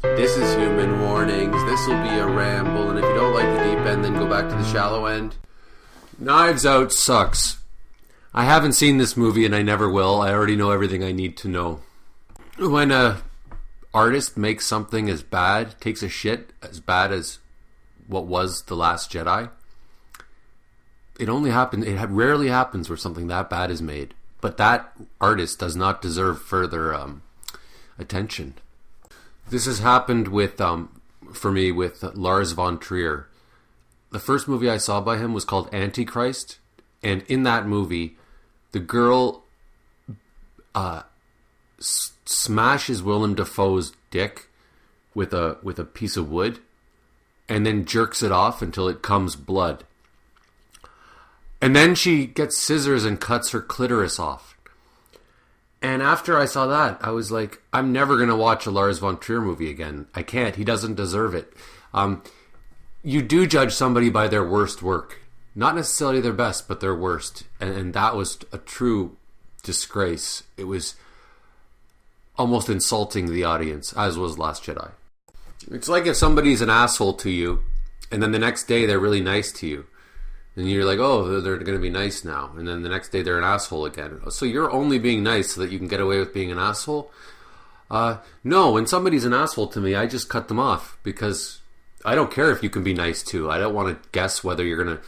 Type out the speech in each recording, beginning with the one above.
This is Human Warnings. This will be a ramble, and if you don't like the deep end, then go back to the shallow end. Knives Out sucks. I haven't seen this movie, and I never will. I already know everything I need to know. When a artist makes something as bad, takes a shit as bad as what was The Last Jedi, it rarely happens where something that bad is made. But that artist does not deserve further attention. This has happened with, for me, with Lars von Trier. The first movie I saw by him was called Antichrist, and in that movie, the girl smashes Willem Dafoe's dick with a piece of wood, and then jerks it off until it comes blood. And then she gets scissors and cuts her clitoris off. And after I saw that, I was like, I'm never going to watch a Lars von Trier movie again. I can't. He doesn't deserve it. You do judge somebody by their worst work. Not necessarily their best, but their worst. And that was a true disgrace. It was almost insulting the audience, as was Last Jedi. It's like if somebody's an asshole to you, and then the next day they're really nice to you. And you're like, oh, they're going to be nice now. And then the next day they're an asshole again. So you're only being nice so that you can get away with being an asshole? No, when somebody's an asshole to me, I just cut them off. Because I don't care if you can be nice too. I don't want to guess whether you're going to...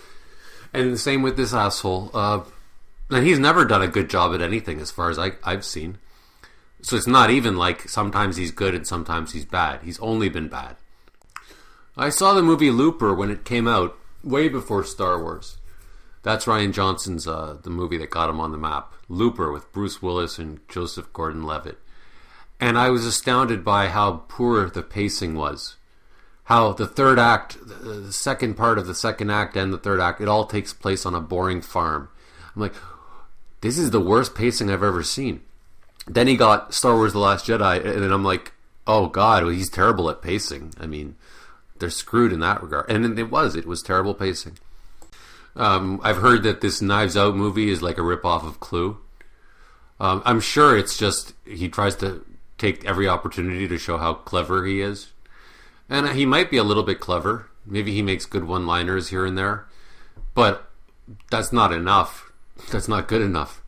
And the same with this asshole. And he's never done a good job at anything as far as I've seen. So it's not even like sometimes he's good and sometimes he's bad. He's only been bad. I saw the movie Looper when it came out. Way before Star Wars. That's Rian Johnson's the movie that got him on the map. Looper with Bruce Willis and Joseph Gordon-Levitt. And I was astounded by how poor the pacing was. How the third act, the second part of the second act and the third act, it all takes place on a boring farm. I'm like, this is the worst pacing I've ever seen. Then he got Star Wars The Last Jedi, and then I'm like, oh God, he's terrible at pacing. I mean... they're screwed in that regard. And it was terrible pacing. I've heard that this Knives Out movie is like a ripoff of Clue. I'm sure it's just he tries to take every opportunity to show how clever he is. And he might be a little bit clever. Maybe he makes good one-liners here and there. But that's not enough. That's not good enough.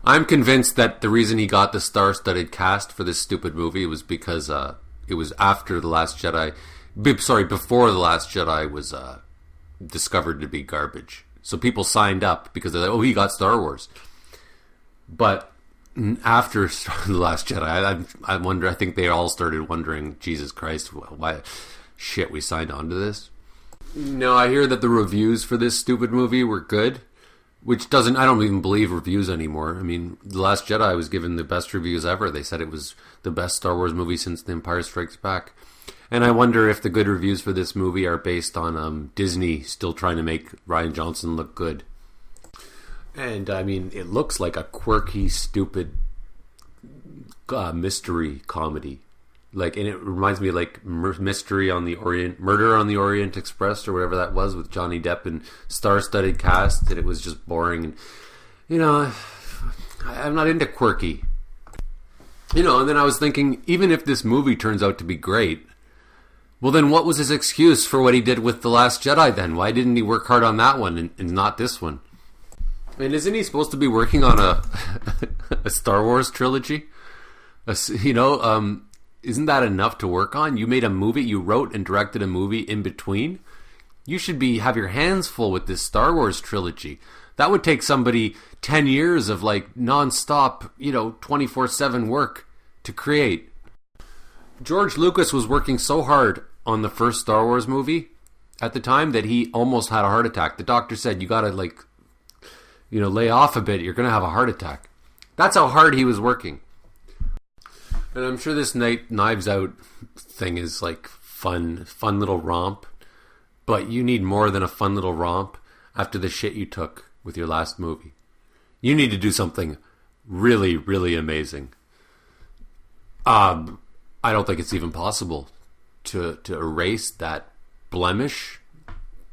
I'm convinced that the reason he got the star-studded cast for this stupid movie was because it was after The Last Jedi... before The Last Jedi was discovered to be garbage. So people signed up because they're like, oh, he got Star Wars. But after The Last Jedi, I wonder, I think they all started wondering, Jesus Christ, why shit we signed on to this? No, I hear that the reviews for this stupid movie were good, which I don't even believe reviews anymore. I mean, The Last Jedi was given the best reviews ever. They said it was the best Star Wars movie since The Empire Strikes Back. And I wonder if the good reviews for this movie are based on Disney still trying to make Rian Johnson look good. And, I mean, it looks like a quirky, stupid mystery comedy. And it reminds me of, Mystery on the Orient... Murder on the Orient Express, or whatever that was, with Johnny Depp and star-studded cast, and it was just boring. And, I'm not into quirky. And then I was thinking, even if this movie turns out to be great... well, then what was his excuse for what he did with The Last Jedi then? Why didn't he work hard on that one and not this one? And isn't he supposed to be working on a Star Wars trilogy? Isn't that enough to work on? You made a movie, you wrote and directed a movie in between? You should have your hands full with this Star Wars trilogy. That would take somebody 10 years of non-stop, 24/7 work to create. George Lucas was working so hard on the first Star Wars movie at the time that he almost had a heart attack. The doctor said, you gotta lay off a bit, you're gonna have a heart attack. That's how hard he was working. And I'm sure this Knives Out thing is fun little romp. But you need more than a fun little romp after the shit you took with your last movie. You need to do something really, really amazing. I don't think it's even possible to erase that blemish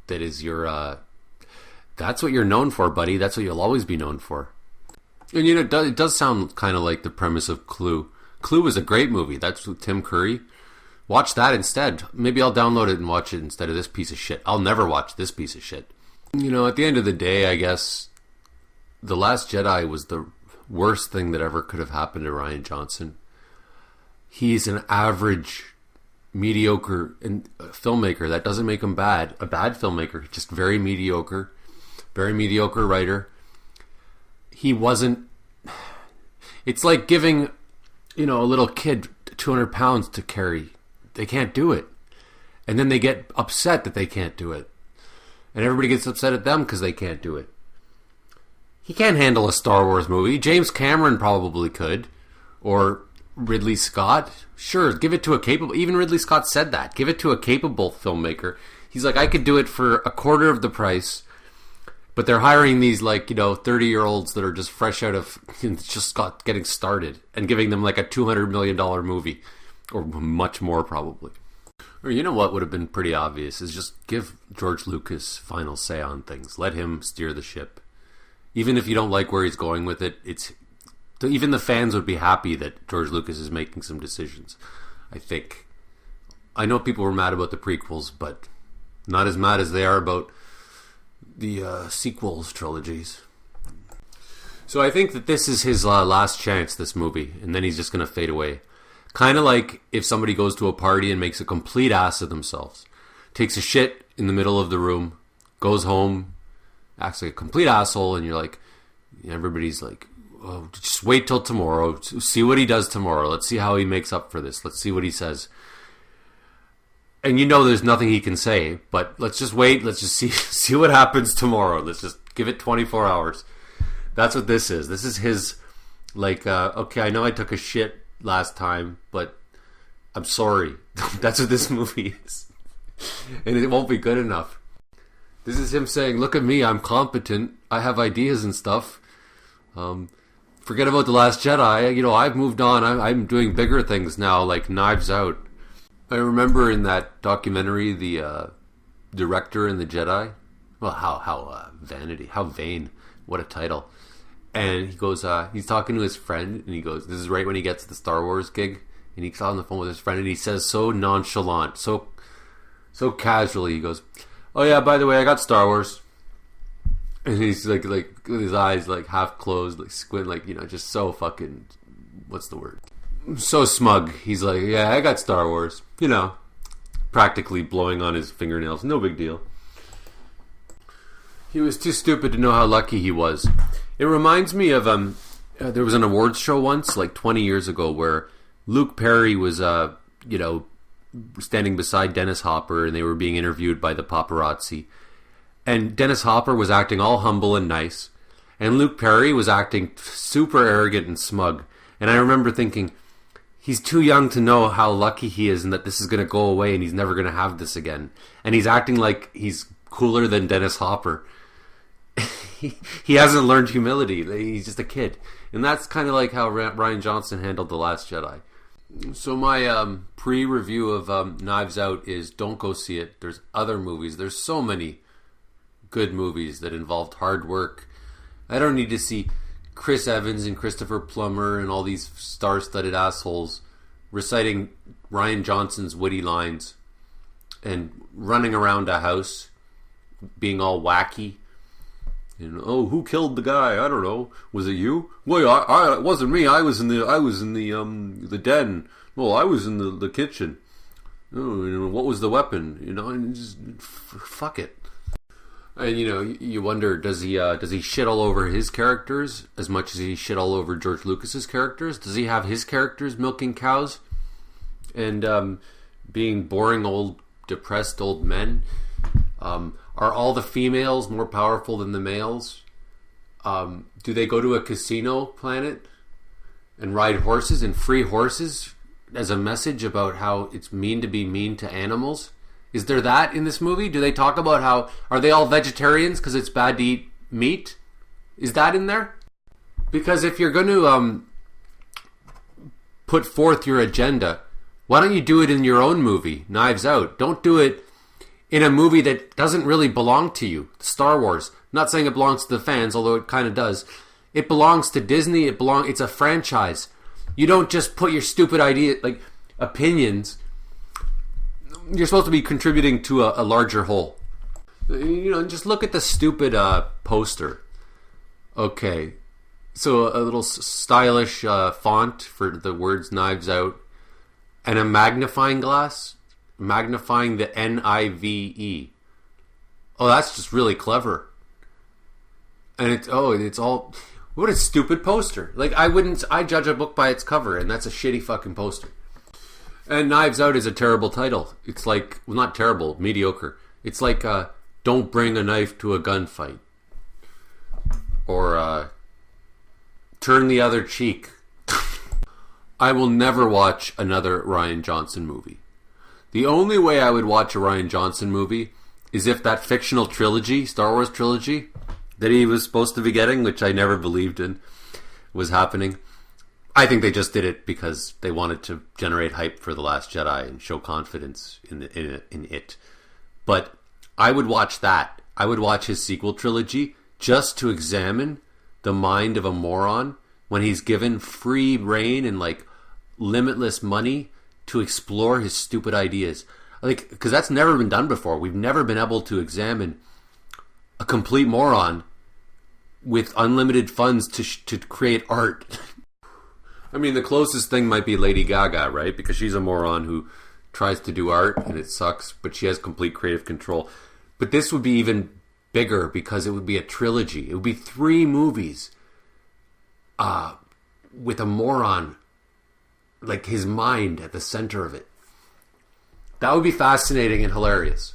that is your... that's what you're known for, buddy. That's what you'll always be known for. And it does sound kind of like the premise of Clue. Clue was a great movie. That's with Tim Curry. Watch that instead. Maybe I'll download it and watch it instead of this piece of shit. I'll never watch this piece of shit. You know, at the end of the day, I guess The Last Jedi was the worst thing that ever could have happened to Rian Johnson. He's an average, mediocre filmmaker. That doesn't make him bad. A bad filmmaker. Just very mediocre writer. He wasn't... It's like giving, a little kid 200 pounds to carry. They can't do it. And then they get upset that they can't do it. And everybody gets upset at them because they can't do it. He can't handle a Star Wars movie. James Cameron probably could. Or Ridley Scott. Sure, give it to a capable... Even Ridley Scott said that. Give it to a capable filmmaker. He's like, I could do it for a quarter of the price. But they're hiring these, 30-year-olds that are just fresh out of... just getting started. And giving them, a $200 million movie. Or much more, probably. Or you know what would have been pretty obvious? Is just give George Lucas final say on things. Let him steer the ship. Even if you don't like where he's going with it, even the fans would be happy that George Lucas is making some decisions, I think. I know people were mad about the prequels, but not as mad as they are about the sequels trilogies. So I think that this is his last chance, this movie, and then he's just going to fade away. Kind of like if somebody goes to a party and makes a complete ass of themselves. Takes a shit in the middle of the room, goes home, acts like a complete asshole, and you're like, everybody's like, oh, just wait till tomorrow, see what he does tomorrow, let's see how he makes up for this, let's see what he says. And there's nothing he can say, but let's just wait, let's just see what happens tomorrow, let's just give it 24 hours. That's what this is. This is his, okay, I know I took a shit last time, but I'm sorry. That's what this movie is. And it won't be good enough. This is him saying, look at me, I'm competent, I have ideas and stuff. Forget about The Last Jedi, I've moved on, I'm doing bigger things now, like Knives Out. I remember in that documentary, the director in The Jedi, well, how vain, what a title. And he goes, he's talking to his friend, and he goes, this is right when he gets the Star Wars gig, and he's on the phone with his friend, and he says so nonchalant, so casually, he goes, oh yeah, by the way, I got Star Wars. And he's like with his eyes half closed, squint, just so fucking, what's the word? So smug. He's like, yeah, I got Star Wars. Practically blowing on his fingernails. No big deal. He was too stupid to know how lucky he was. It reminds me of, there was an awards show once, 20 years ago, where Luke Perry was, standing beside Dennis Hopper, and they were being interviewed by the paparazzi. And Dennis Hopper was acting all humble and nice, and Luke Perry was acting super arrogant and smug. And I remember thinking, he's too young to know how lucky he is and that this is going to go away and he's never going to have this again. And he's acting like he's cooler than Dennis Hopper. He hasn't learned humility. He's just a kid. And that's kind of like how Rian Johnson handled The Last Jedi. So my pre-review of Knives Out is don't go see it. There's other movies. There's so many good movies that involved hard work. I don't need to see Chris Evans and Christopher Plummer and all these star-studded assholes reciting Rian Johnson's witty lines and running around a house being all wacky. Oh, who killed the guy? I don't know. Was it you? Well, it wasn't me. I was in the den. Well, I was in the kitchen. Oh, what was the weapon? And just fuck it. And you wonder, does he shit all over his characters as much as he shit all over George Lucas's characters? Does he have his characters milking cows and being boring old depressed old men? Are all the females more powerful than the males? Do they go to a casino planet and ride horses and free horses as a message about how it's mean to be mean to animals? Is there that in this movie? Do they talk about how, are they all vegetarians because it's bad to eat meat? Is that in there? Because if you're going to put forth your agenda, why don't you do it in your own movie, Knives Out? Don't do it in a movie that doesn't really belong to you. Star Wars. Not saying it belongs to the fans, although it kind of does. It belongs to Disney. It's a franchise. You don't just put your stupid idea, opinions You're supposed to be contributing to a larger whole. Just look at the stupid poster. Okay, so a little stylish font for the words Knives Out, and a magnifying glass magnifying the NIVE. Oh, that's just really clever. And it's all, what a stupid poster. Like, I judge a book by its cover, and that's a shitty fucking poster. And Knives Out is a terrible title. It's like, well, not terrible, mediocre. It's like, don't bring a knife to a gunfight. Or, turn the other cheek. I will never watch another Rian Johnson movie. The only way I would watch a Rian Johnson movie is if that fictional trilogy, Star Wars trilogy, that he was supposed to be getting, which I never believed in, was happening. I think they just did it because they wanted to generate hype for The Last Jedi and show confidence in it. But I would watch that. I would watch his sequel trilogy just to examine the mind of a moron when he's given free reign and like limitless money to explore his stupid ideas. Like, because that's never been done before. We've never been able to examine a complete moron with unlimited funds to create art. I mean, the closest thing might be Lady Gaga, right? Because she's a moron who tries to do art and it sucks, but she has complete creative control. But this would be even bigger because it would be a trilogy. It would be 3 movies with a moron, like his mind at the center of it. That would be fascinating and hilarious.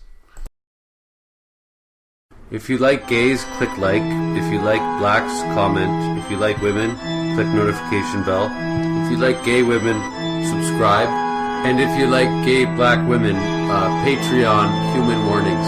If you like gays, click like. If you like blacks, comment. If you like women, click notification bell. If you like gay women, subscribe. And if you like gay black women, Patreon, Human Warnings.